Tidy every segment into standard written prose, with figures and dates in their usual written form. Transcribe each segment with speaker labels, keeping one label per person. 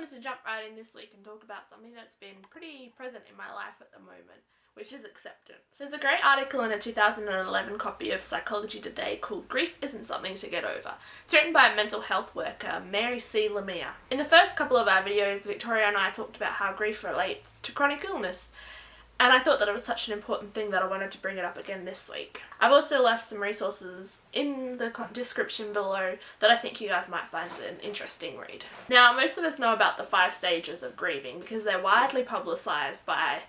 Speaker 1: wanted to jump right in this week and talk about something that's been pretty present in my life at the moment, which is acceptance. There's a great article in a 2011 copy of Psychology Today called Grief Isn't Something to Get Over. It's written by a mental health worker, Mary C. Lemire. In the first couple of our videos, Victoria and I talked about how grief relates to chronic illness, and I thought that it was such an important thing that I wanted to bring it up again this week. I've also left some resources in the description below that I think you guys might find an interesting read. Now, most of us know about the 5 stages of grieving because they're widely publicised by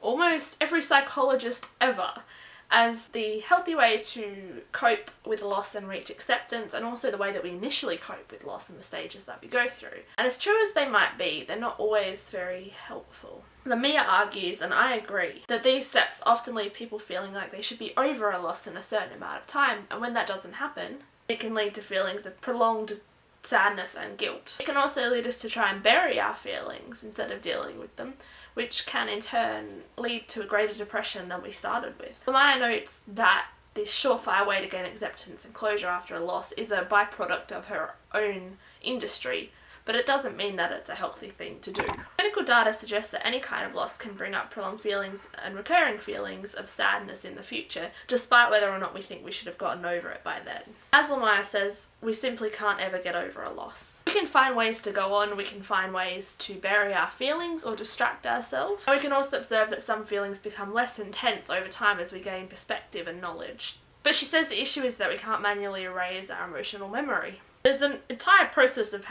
Speaker 1: almost every psychologist ever as the healthy way to cope with loss and reach acceptance, and also the way that we initially cope with loss and the stages that we go through. And as true as they might be, they're not always very helpful. Lemire argues, and I agree, that these steps often leave people feeling like they should be over a loss in a certain amount of time, and when that doesn't happen, it can lead to feelings of prolonged sadness and guilt. It can also lead us to try and bury our feelings instead of dealing with them, which can in turn lead to a greater depression than we started with. Lemire notes that this surefire way to gain acceptance and closure after a loss is a byproduct of her own industry, but it doesn't mean that it's a healthy thing to do. Clinical data suggests that any kind of loss can bring up prolonged feelings and recurring feelings of sadness in the future, despite whether or not we think we should have gotten over it by then. As Lemire says, we simply can't ever get over a loss. We can find ways to go on, we can find ways to bury our feelings or distract ourselves. And we can also observe that some feelings become less intense over time as we gain perspective and knowledge. But she says the issue is that we can't manually erase our emotional memory. There's an entire process of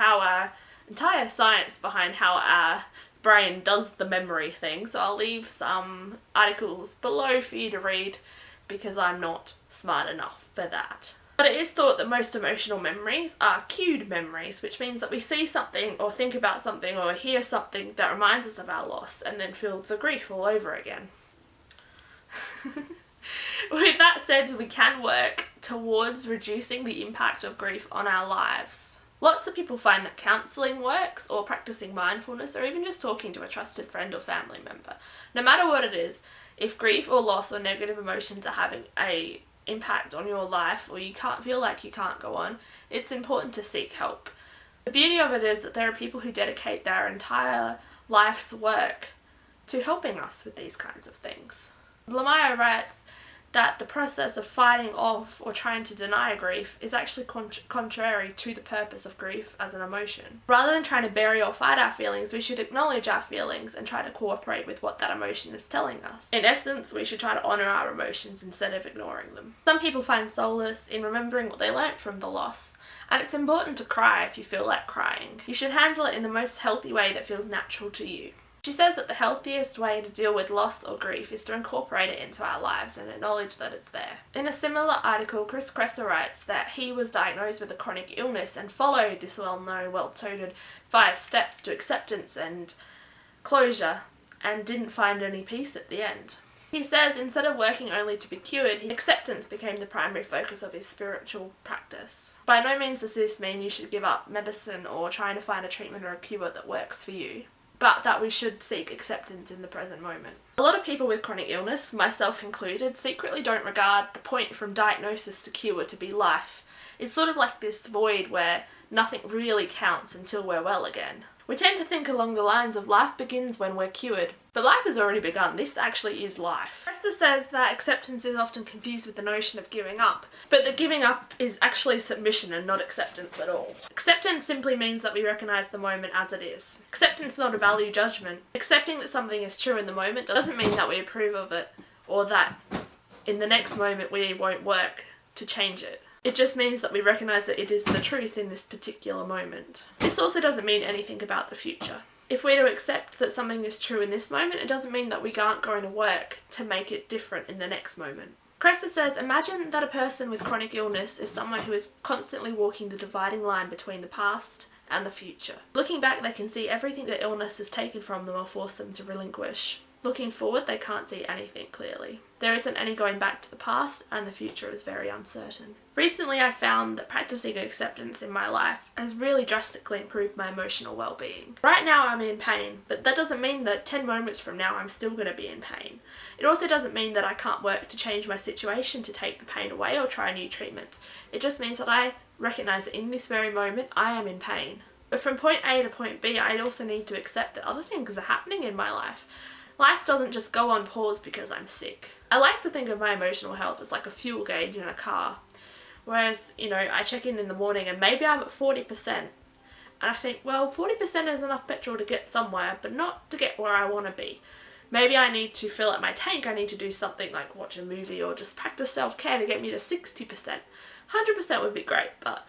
Speaker 1: entire science behind how our brain does the memory thing, so I'll leave some articles below for you to read because I'm not smart enough for that. But it is thought that most emotional memories are cued memories, which means that we see something or think about something or hear something that reminds us of our loss and then feel the grief all over again. With that said, we can work towards reducing the impact of grief on our lives. Lots of people find that counselling works, or practising mindfulness, or even just talking to a trusted friend or family member. No matter what it is, if grief or loss or negative emotions are having an impact on your life, or you can't feel like you can't go on, it's important to seek help. The beauty of it is that there are people who dedicate their entire life's work to helping us with these kinds of things. Lemire writes that the process of fighting off or trying to deny grief is actually contrary to the purpose of grief as an emotion. Rather than trying to bury or fight our feelings, we should acknowledge our feelings and try to cooperate with what that emotion is telling us. In essence, we should try to honour our emotions instead of ignoring them. Some people find solace in remembering what they learnt from the loss, and it's important to cry if you feel like crying. You should handle it in the most healthy way that feels natural to you. She says that the healthiest way to deal with loss or grief is to incorporate it into our lives and acknowledge that it's there. In a similar article, Chris Kresser writes that he was diagnosed with a chronic illness and followed this well-known, well-touted 5 steps to acceptance and closure and didn't find any peace at the end. He says instead of working only to be cured, acceptance became the primary focus of his spiritual practice. By no means does this mean you should give up medicine or trying to find a treatment or a cure that works for you, but that we should seek acceptance in the present moment. A lot of people with chronic illness, myself included, secretly don't regard the point from diagnosis to cure to be life. It's sort of like this void where nothing really counts until we're well again. We tend to think along the lines of life begins when we're cured, but life has already begun. This actually is life. Presta says that acceptance is often confused with the notion of giving up, but that giving up is actually submission and not acceptance at all. Acceptance simply means that we recognise the moment as it is. Acceptance is not a value judgment. Accepting that something is true in the moment doesn't mean that we approve of it, or that in the next moment we won't work to change it. It just means that we recognise that it is the truth in this particular moment. This also doesn't mean anything about the future. If we're to accept that something is true in this moment, it doesn't mean that we aren't going to work to make it different in the next moment. Kresser says, imagine that a person with chronic illness is someone who is constantly walking the dividing line between the past and the future. Looking back, they can see everything that illness has taken from them or forced them to relinquish. Looking forward, they can't see anything clearly. There isn't any going back to the past, and the future is very uncertain. Recently, I found that practicing acceptance in my life has really drastically improved my emotional well-being. Right now, I'm in pain, but that doesn't mean that 10 moments from now I'm still going to be in pain. It also doesn't mean that I can't work to change my situation to take the pain away or try new treatments. It just means that I recognise that in this very moment, I am in pain. But from point A to point B, I also need to accept that other things are happening in my life. Life doesn't just go on pause because I'm sick. I like to think of my emotional health as like a fuel gauge in a car. Whereas, you know, I check in the morning and maybe I'm at 40%. And I think, well, 40% is enough petrol to get somewhere, but not to get where I want to be. Maybe I need to fill up my tank. I need to do something like watch a movie or just practice self-care to get me to 60%. 100% would be great, but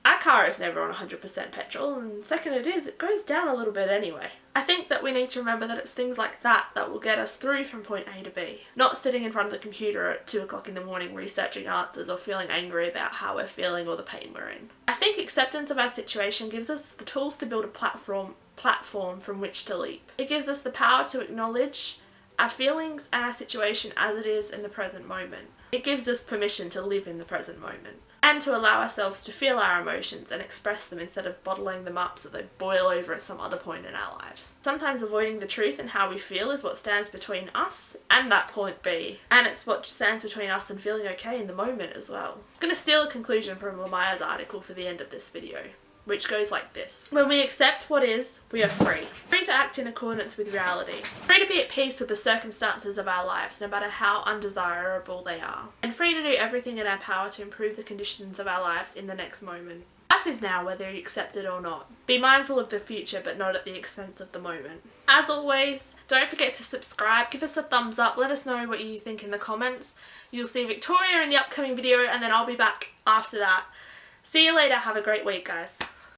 Speaker 1: our car is never on 100% petrol, and second it goes down a little bit anyway. I think that we need to remember that it's things like that that will get us through from point A to B. Not sitting in front of the computer at 2 o'clock in the morning researching answers or feeling angry about how we're feeling or the pain we're in. I think acceptance of our situation gives us the tools to build a platform from which to leap. It gives us the power to acknowledge our feelings and our situation as it is in the present moment. It gives us permission to live in the present moment and to allow ourselves to feel our emotions and express them instead of bottling them up so they boil over at some other point in our lives. Sometimes avoiding the truth and how we feel is what stands between us and that point B, and it's what stands between us and feeling okay in the moment as well. I'm going to steal a conclusion from Lamaya's article for the end of this video, which goes like this. When we accept what is, we are free. Free to act in accordance with reality. Free to be at peace with the circumstances of our lives, no matter how undesirable they are. And free to do everything in our power to improve the conditions of our lives in the next moment. Life is now, whether you accept it or not. Be mindful of the future, but not at the expense of the moment. As always, don't forget to subscribe, give us a thumbs up, let us know what you think in the comments. You'll see Victoria in the upcoming video, and then I'll be back after that. See you later, have a great week, guys.